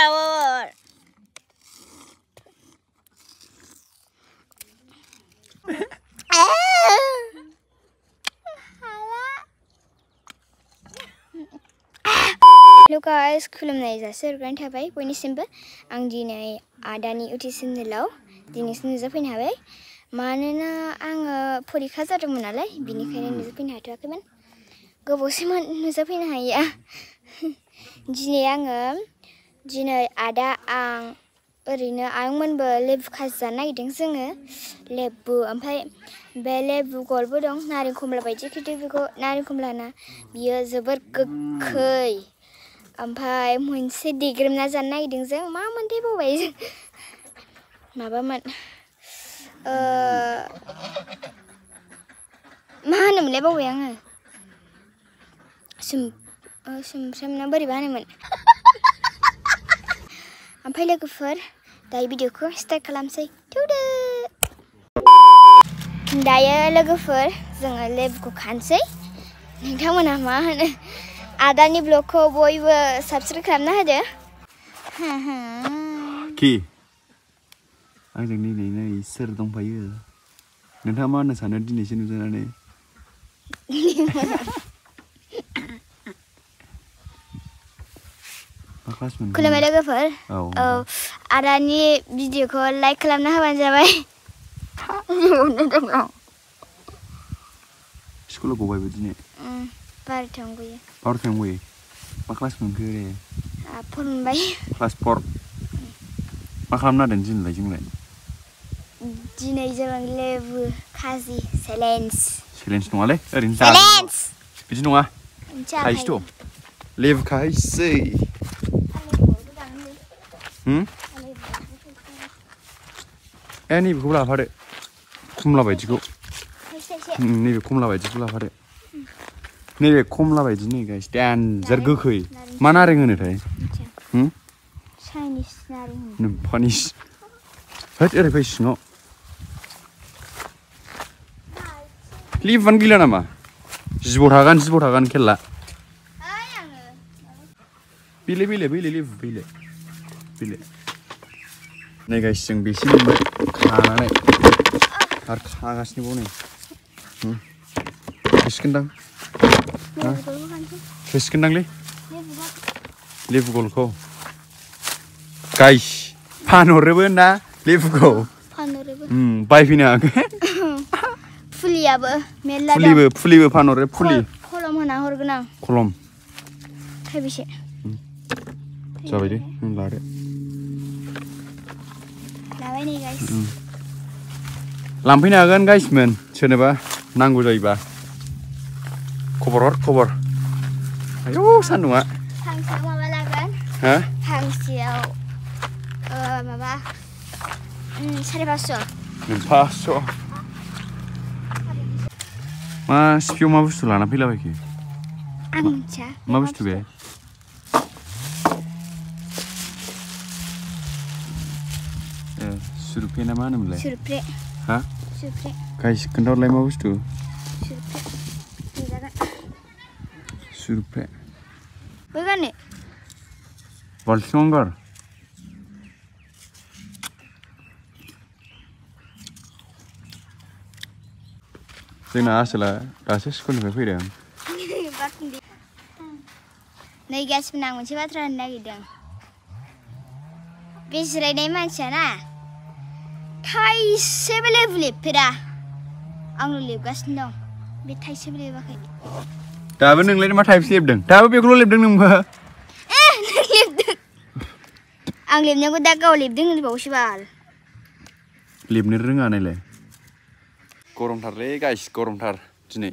Jawab. Hello guys, खुलुमनाय जासिहरग्रोनाय थाबाय बयनिसिमबो आं दिनै आदानि इउटुब चेनेलाव दिनैसो नुजाफैनो हाबाय मानोना आङो फरिखा जादोंमोन नालाय बिनिखायनो नुजाफैनो हाथ'वाखैमोन गोबावसैमोन नुजाफैनो हायैया दिनै आदा आं ओरैनो आयंमोनबो लेबु खाजि जानो नागिरदों जोङो लेबु ओमफ्राय बे लेबु गलबो दं नारें खमला बायदि खिन्थु बेखौ नारें खमलाना बियो जोबोर गोखै ओमफ्राय मोनसे देग्रोमना जानो नागिरदों जों मा मोनथाय बावबाय माबामोन मा होनोमोनलाय बावबाय आङो सुमफ्रामना बोरैबा होनोमोन ओमफ्राय लोगोफोर दायो भिडिअखौ स्टार्ट खालामसै थौदो दायो लोगोफोर जोङो लेबुखौ खानोसै नोंथांमोना मा होनो आदानि ब्लगखौ बयबो साबस्क्राइब खालामना होदो कि आंजों दिनै सोर दंफायो नोंथाङा मा होननो सानो दिनैसो नुजानानै खुलुमबाय लोगोफोर आदानि भिडिअखौ लाइक खालामना होबानो जाबाय स्कुलाव गबायबो दिनै 12थायावनो गयो 12थायावनो गयो मा क्लास मोनखो रे 4 मोनबाय क्लास 4 मा खालामनो नागिरदों दिनैलाय जोंलाय दिनै जों लेबु खाजि चेलेन्ज नङालै ओरैनो चेलेन्ज बिदि नङा खाहैसोथ' लेबु खाहैसै ए नैबेखौ लाफादो खमला बायदिखौ नैबे खमला बायदिखौ लाफादो नैबे खमला बायदि नै गाइस डेन्जार गोखै मा नारें होनोथाय चाइनिस नारें नोम्फानिस होद ओरै फै सिङाव लेबुआनो गैला नामा जिबौ थागोन खेला बेले लेबु नै गाइस जों बेसे मोनबाय खानानै आरो खागासिनो बाव नै थोसिगोनदांलै लेबु गलखौ गाइस फानहरोबो ना लेबुखौ बायफैनो हागोन फुलियाबो मेरला फुलिबो फानहरो खलम होना हरगोन आं खलम थाइबेसे जाबाय दे नों लादो लाबाय नै गाइस लांफैनो हागोन गाइसमोन सोरनोबा नांगौ जायोबा खबर आयौ सान्दुङा हांसेयाव माबा लागोन हांसेयाव माबा 550 मा सिपियाव मा बुस्थु लाना फैलाबायखो आं मिथिया मा बुस्थु बे सुरुफ्रे ना मा होनोमोनलाय सुरुफ्रे गाइस खोन्थाहरलाय मा बुस्थु सुरुफ्रे बै गानो बाल्थिङावनो गार जोंना आसोला दासो स्कुलनिफ्राय फैदों नै गासिबो आं मोनसे बाथ्रा होननो नागिरदों बे जिरायनाय मानसियाना थाइसेबो लेबु लेबफेरा आंल' लेबगासिनो दं बे थाइसेबो लेबाखै दाबो नोंलाय मा थाइपसो लेबदों दाबो बेखौल' लेबदों नोंबो नों लेबदों आं लेबनायखौ दा गाव लेबदों होनबावसो बाल लेबनो रोङा नायलाय गरमथारलै गाइस गरमथार दिनै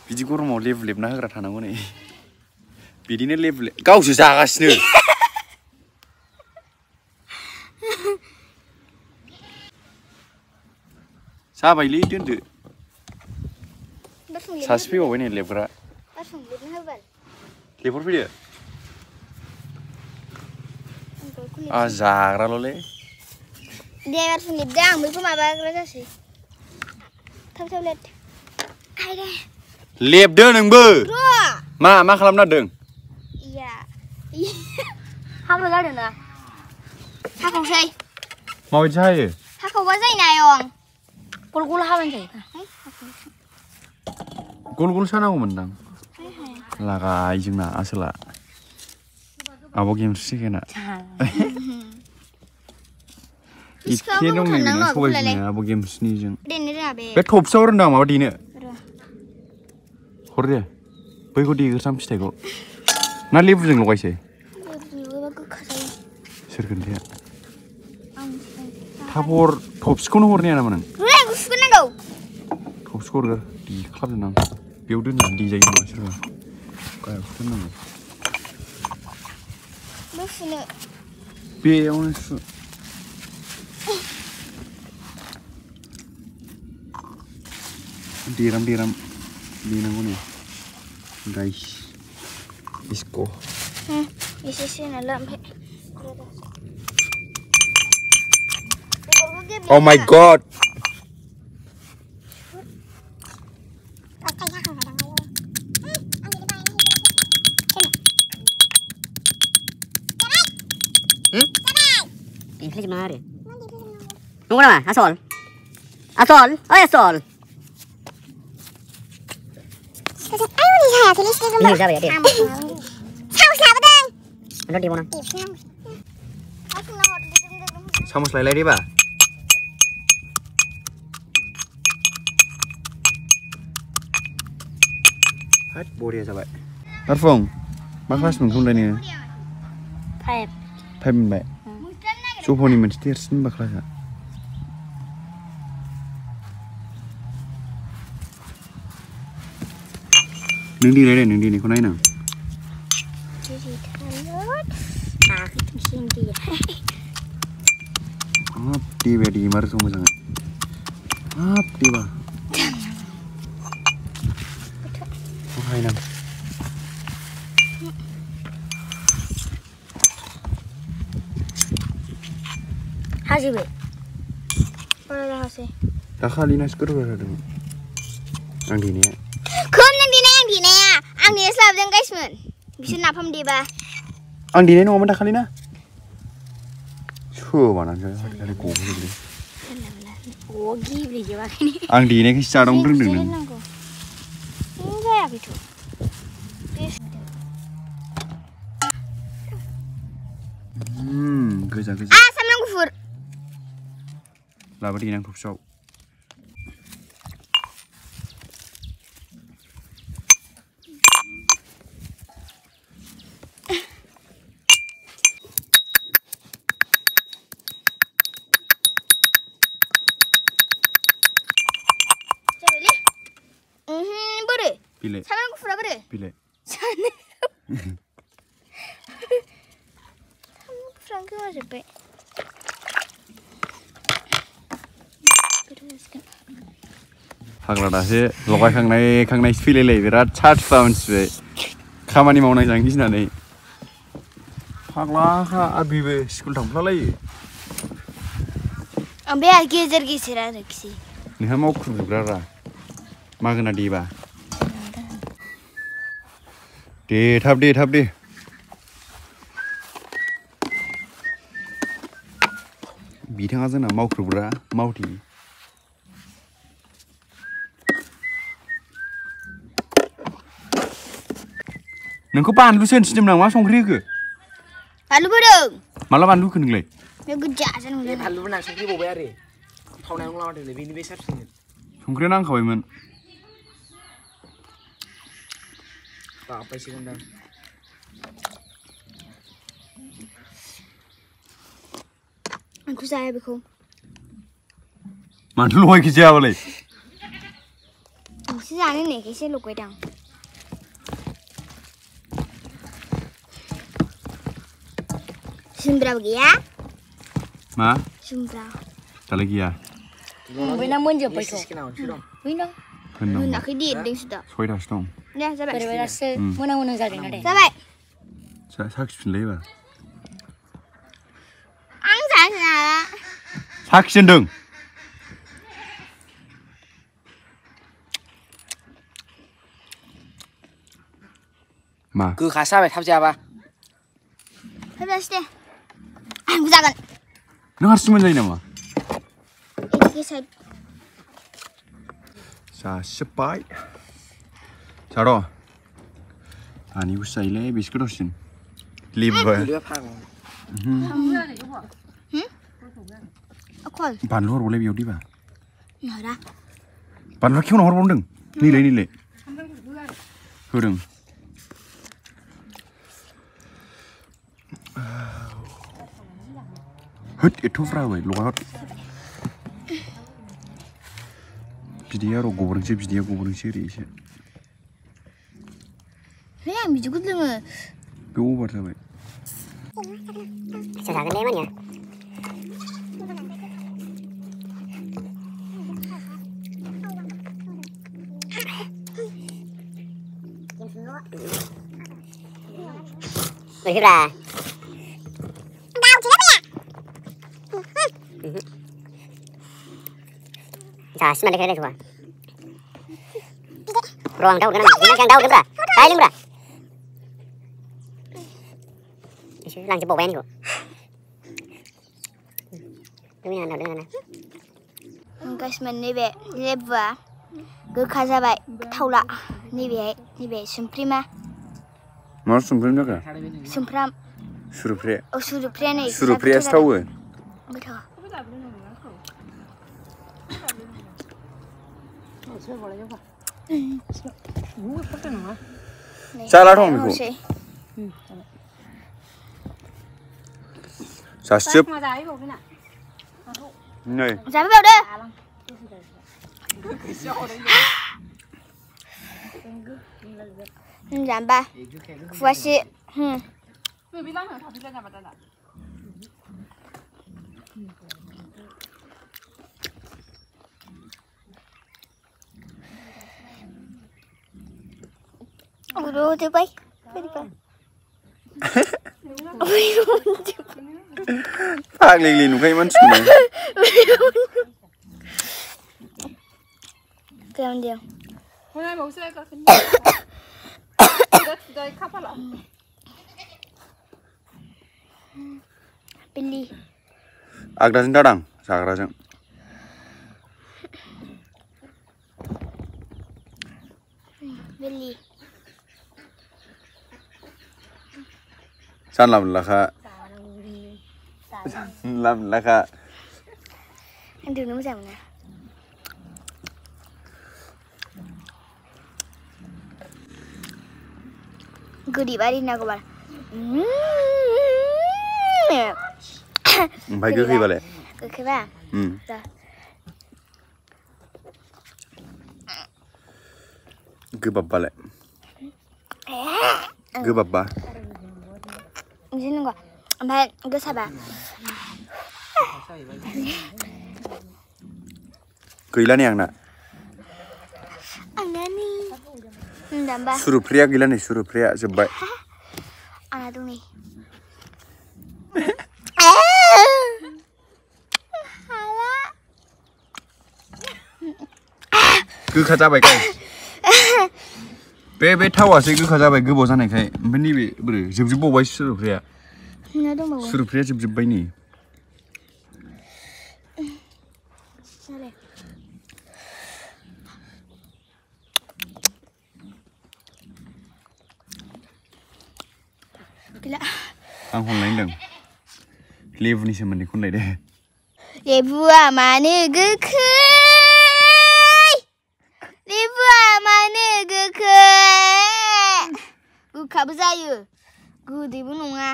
बिदि गरमाव लेबु लेबना होग्रा थानांगौ नै बिदिनो लेबु गावसो जागासिनो जाबायलै दोनदो सासे फैबावबाय नै लेबग्रा लेबहरफैदो जाग्राल'लै दे बारफुं लेबदो आं बेखौ माबाग्रा जासै थाब लेबदो नोंबो मा खालामनो नागिरदों 하고 자려나. 하고 세. 마비지 하예. 하고 와 자이나요. 골골 하면 돼. 골골 사나고 만당. 라가 이중나 아슬라. 아버기 힘쓰게나. 이렇게 농내면 소갈지네 아버기 힘쓰니중. 배 톱서오른다 마디네. 그래. बैगुदि गोथां फिथाइखौ ना लेबुजों लगायसै सोर खोन्थाया थाब हर थबसिखौनो हरनाया नामा नों थबसिखौ हरगार दि खालामदों आं बेयाव दोननानै देजायो नामा सोरबा गाहायावसो दोननांगौ बेयावनो सु देराम देनांगौ ने guys, isco. Isi sih nalam. Oh my god. Ini kerja mana? Nunggu nama, asal. Oh asal. Ini siapa ya dia? Ada di mana? Sama selai dia, Pak. Hat boleh sahabat. Arfong, maklas mengkundai ni. Five. Five baik. Coba ni mesti tersin maklas. Nung di leh, nung di ni kau naik nang. Di bedi mar semua sangat. Di bah. Kau naik nang. Haji be. Mana hasil? Tak kali nas kerja ada. Nang di ni. Ang ni selap dengan guys men. Bisa napam dia bah. Ang di ni orang mana kali na? Coba mana je ada kopi ni. Oh gila je bah ini. Ang di ni kisah orang deng deng. Enggak ya gitu. Kerja. Ah, sama nang kufur. Laba di nang kufur shop. Pilih. Sama nang kufur apa deh? Pilih. Sana. Frank kau siapa? Haglada sih, lokai kang naik pilih leh, berat charge pounds be. Kamani mau naik jangan sih nanti. Haglah, abi be, sekolah tampil lagi. Ambil lagi geser ada kisi. Nih mau kerja berapa? Makan ada ba? Thap deh. Bilang aja na mau kerja, mau di. Nengko pan lu sen sistem nang mas songkri ke? Palu bodong. Malah pan lu ke nenglai? Ya gejak sana. Ini palu benar songkri bobo ya re. Tahu nang lawan deh, ini besar sih. Songkri nang kau iman. Apa sih kandang? Aku saya bekum. Mana lu lagi kerja boleh? Mesti sana ni kisi lu kau dang. Sumbra bagi ya? Ma? Sumbra. Tak lagi ya? Bina munjuk pergi. Bina. Kenapa? Nak kedi ding sudah. Soy dah stong. Ya, sabar. Berbeda se. Mana jadi nade. Sabar. Saksi pun lewat. Ang sana. Saksi dong. Ma. Cứ khá sao vậy tham gia ba? Habis deh. Aku jangan. Nang harus moजायो नामा? Ini side. जाजोब्बाय जार' आंनि बुस्थुआलाय बेसे गोथावसिन लिबबो बानलु हरबावलाय बेयाव दिबा बानलुआ खेवना हरबावदों नैलाय होदों होद एथ' बुरजा होबाय लगायहर बिदैया र' गबोरनोसै बिदैया गबोरनोसै ओरै एसे है आं बिदिखौ लोङो बे अभार जाबाय जागोन दे मानिया Berhibra. Sa sima lekere tuh. Ruang tahu kan? Ini kan tahu kan? Tahu kan? Ini langsung bawa ini kok. Dengan mana? Guys, nebe lebwa. Gokha जाबाय थावला नैबे सुमफ्रामा मा सुमफ्राम जाखो सुमफ्राम सुरुफ्रे औ सुरुफ्रे नै सुरुफ्रेयासो थावो गोथाव जाला दं बेखौ जासिब नै जाबावदो Jamba, kuasi, Udah tu baik, Pak lili nukai man semua. Kelam dia. Pilih. Agdasin dadang, sagrajang. Pilih. San lam laka. Lam laka. Aduh, nama siapa na? Gudi bari na ko bar. Baik ke balik. Ke ba? Dah. Gebab balik. Gebab ba. Sini gua. Ambil ke siapa? Gila nih yang nak. Ana ni. Jamba. Surupriya gila nih surupriya sebaik. Ana tu ni. गोखा जाबाय गाय बे थावासो गोखा जाबाय गोबाव जानायखाय ओमफ्राय नैबे बोरै जोबजोबबावबाय सुरुफ्राया सुरुफ्राया जोबजोबबाय नै आं खनलायदों लेबुनि सोमोन्दै खनलायदो लेबुआ मानो गोखै लेबुआ मानो गोखै गोखाबो जायो गोदैबो नङा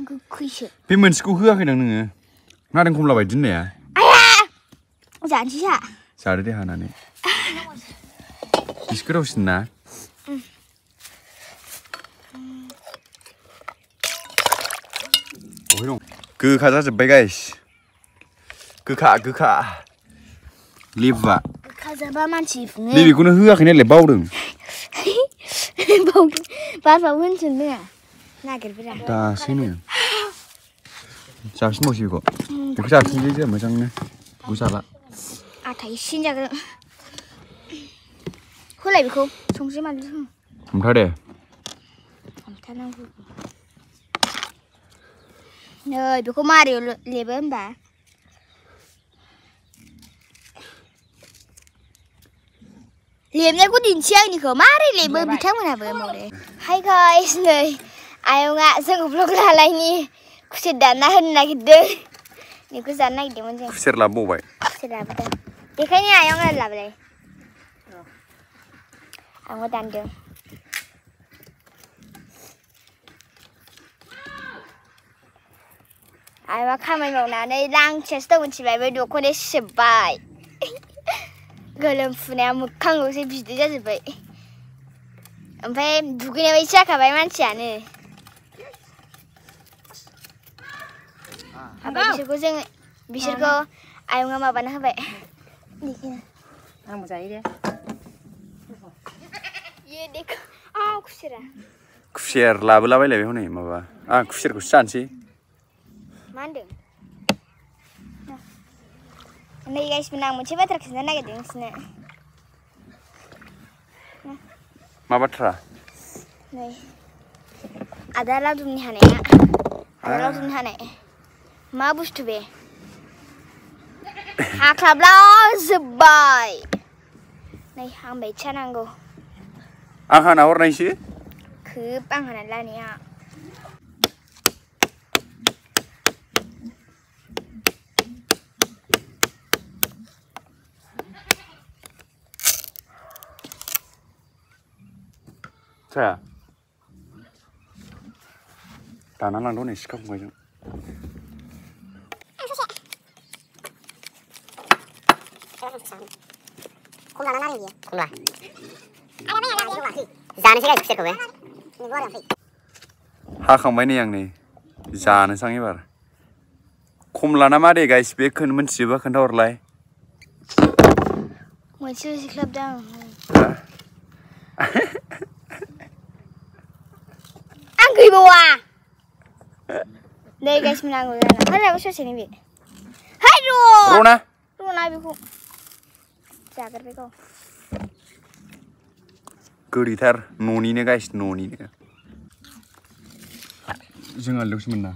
गोखैसो बे मोनसेखौ होआखैदां नोङो नारें खमला बायदि होननाया जानोसै सा जादो दे हानानै एसे गोथावसिन ना गोखा जाजोब्बाय गाइस गोखा लेबुआ गोखा जाबा मानसि फुङो नैबेखौनो होआखै नालाय बावदों बारबाबो होनसोनदों नागिरबोरा दासो नो जाफिनबावसै बेखौ जाफिनसै जों मोजांनो बेखौ जाला आथा एसे जागोन होलाय बेखौ संख्रि बानलु हमथा दे हमथानांगौ नै बेखौ मारियाव लेबो होनबा लेबनायखौ दिन्थि आंनिखौ मारै लेबो बिथांमोनहाबो मावदो हाय गाइस नै आयंआ जोंखौ ब्लग लालायनि खुसेर दानना होनो नागिरदों बेखौ जानो नागिरदोंमोन जों खुसेर लाबोबावबाय खुसेर लाबोदों बेखायनो आयंआ लाबोलाय आंबो दानदों आयंआ खामानि मावनानै लांथियासो दं मिथिबाय बे दख'नाया सिजोब्बाय गोलोमफुनाया मोखांल'सो बिदै जाजोब्बाय ओमफ्राय दुगैनाय बायदि जाखाबाय मानसियानो बिसोरखौ आयंआ माबाना होबाय आंबो जायो दे खुसेर लाबोलाबायलायबाय हनै माबा आं खुसेरखौसो जानोसै मा होनदों नै गाइसमोन आं मोनसे बाथ्रा खिन्थानो नागिरदों नोंसोरनो मा बाथ्रा नै आदा लावदुमनि हानाया आदा लावदुमनि हानाय मा बुस्थु बे हाख्लाबलाजोब्बाय नै आं बायदि हानांगौ आं हाना हरनायसो खोब आं हानानै लानाया जाया दाना लांदो नै सिखा खंखाइजों खमला ना नारें खमला जानोसै गाइस खुसेरखौबो हाखांबाय नै आं नै जानोसां एबार खमला ना मा दे गाइस बे मोनथियोबा खोन्थाहरलाय मोनसे सिख्लाबदों आं गैबावा नै गाइसमोन आं जाना ससेनो बे हाय रना बेखौ जागोर बेखौ गोदैथार न'निनो गाइस न'निनो जों आलदायावसो मोना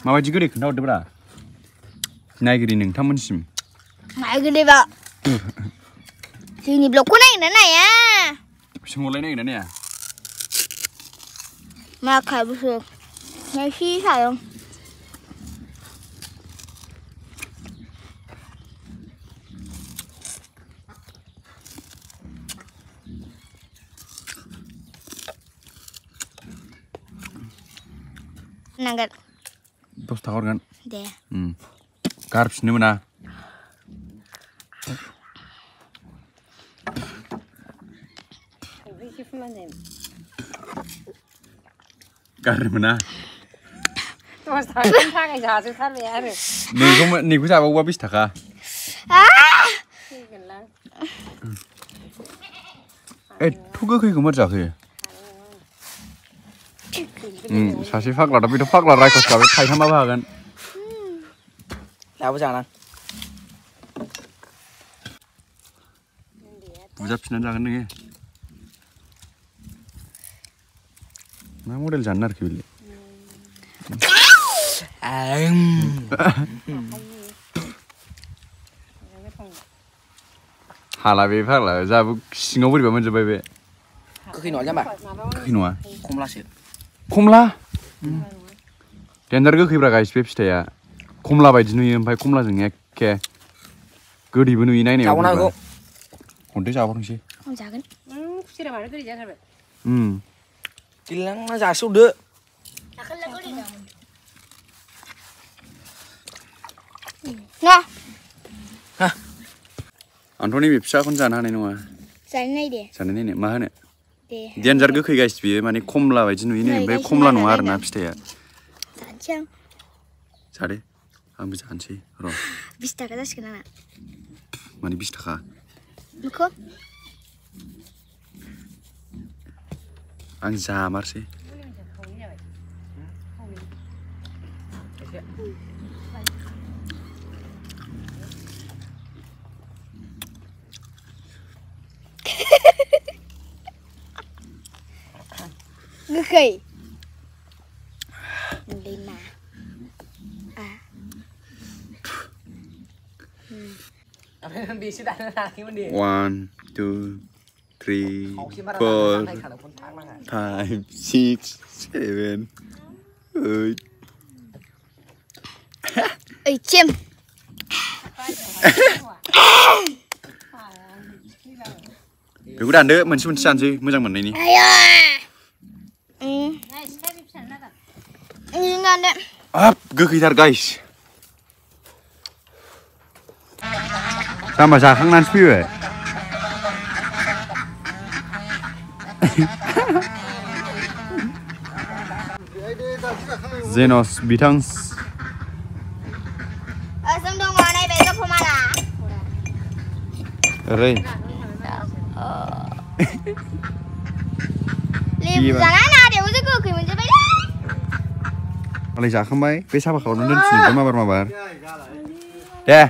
माबायदि गोदै खोन्थाहरदोब्रा नायगिरि नोंथांमोनसिम नायगिरिबा जोंनि ब्लगखौ नायगोना नाया सोंहरलाय नायगोना नाया मा खाबुसो नायसि सादों नांगोन 10 थाखा हरगोन दे गारफिननो मोना गारनो मोना 10 थाखानि थाखाय जाजोबथारबाय आरो नैखौ जाबावोबा 20 थाखा एथ' गोखैखौ मार जाखो सासे फाग्ला दा बेथ' फाग्ला रायखस गाबो थाइथामाबो हागोन दाबो जाना बुजाफिननानै जागोन नोङो मा मडेल जानो नारखो बेलाय हाला बे फाग्ला जाबो सिङाव बोरैबा मोनजोब्बाय बे गोखै नङा जाम्बा गोखै नङा खमलासो खमला देन्जार गोखैब्रा गाइस बे फिथाइया खमला बायदि नुयो ओमफ्राय खमलाजों एखे गोदैबो नुयो नायनायाव हरदो जाबावनोसै जागोन खुसेरा मानो गोदै जाथारबाय गिलांना जासौदो आंथ' नैबे फिसाखौनो जानो हानाय नङा जानो नायदे जानो नायनो मा होनो देन्जार गोखै गाइस बियो माने खमला बायदि नुयो ओमफ्राय खमला नङा आरोना फिथाइया जानोसै आं जादो आंबो जानोसै र' 20 थाखा जासिगोन आंना माने 20 थाखा बेखौ आं जामारसै गोखै दैमा बेसो दानो हायाखैमोन दे 1 2 3 เขาคิดว่าเรา 4 ให้ขันคนทักมา 5 6 7 8 ơi chim बेखौ दानदो मोनसे मोनसे जानोसै मोजां मोननायनि ayo ini nggak ada हाब गोखैथार गाइस जाम्बा जाखांनानैसो फैबाय जेनस बिथां asam dong mana ibu ke pemala ओरै lihat sana ada yang udah gue mencoba deh मालाय जाखांबाय बे साफा खालामनानै दोनफिनबाय माबार दे